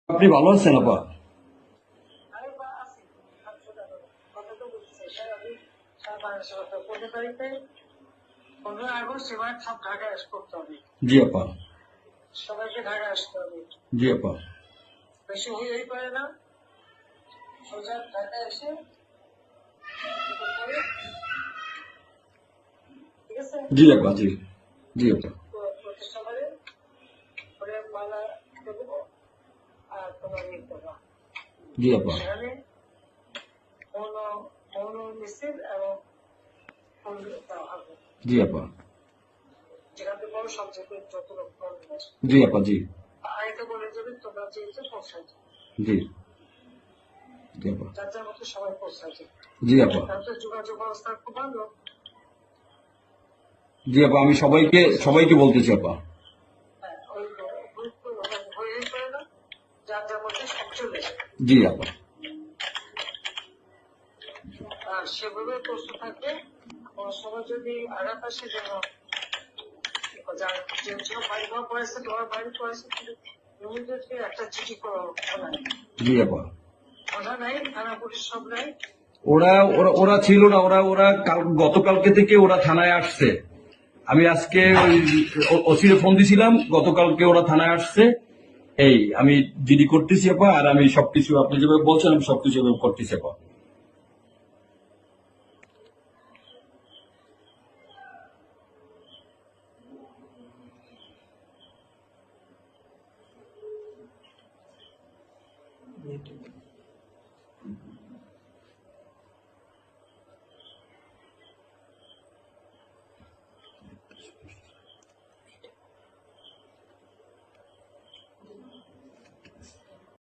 আপনি ভালো আছেন আপা? আমি বা আছি, কথা তো বলছি স্যার। আমি 15 তারিখে 15 আগস্ট এবার সব ঢাকায় করতে হবে, জি আপা। সবাইকে ঢাকায় আসতে হবে। জি আপা। বেশি হয়েই পারে না, সোজা ঢাকায় এসে কি করতে হবে, ঠিক আছে? জি আপা। জি জি আপা। প্রতিষ্ঠা করে করে মালা দেবো আর তোমার ইয়ে করবা। জি আপা। সেখানে মৌন মৌন মিছিল এবং ফুল দেওয়া হবে, জি আপা। যেখান থেকে বড় সবচেয়ে যত লোক করবে। জি আপা। জি আগে বলে যাবে তোমরা যেহেতু পৌঁছাই, জি জি আপা। যার যার মতো সবাই পৌঁছাই। জি আপা। তারপরে যোগাযোগ ব্যবস্থা খুব ভালো। জি আপা, আমি সবাইকে বলতেছি আপা। হ্যাঁ, ওই গ্রুপ হয়েই করে না, যার যার মধ্যে সব চলে যায়। জি আপা। আর সেভাবে প্রস্তুত থাকবে। কোনো সময় যদি আঘাত আসে যেন বাড়ি ঘর পড়েছে, তোমার বাড়ি পড়েছে, কিন্তু ইমিডিয়েটলি একটা চিঠি করো। জি আপা। কথা নাই, থানা পুলিশ সব নাই। ওরা ওরা ওরা ছিল না, ওরা ওরা গতকালকে থেকে ওরা থানায় আসছে। আমি আজকে ওই ওসিরে ফোন দিছিলাম, গতকালকে ওরা থানায় আসছে। এই আমি জিডি করতেছি আপা, আর আমি সবকিছু আপনি যেভাবে বলছেন আমি সবকিছু এভাবে করতেছি আপা। YouTube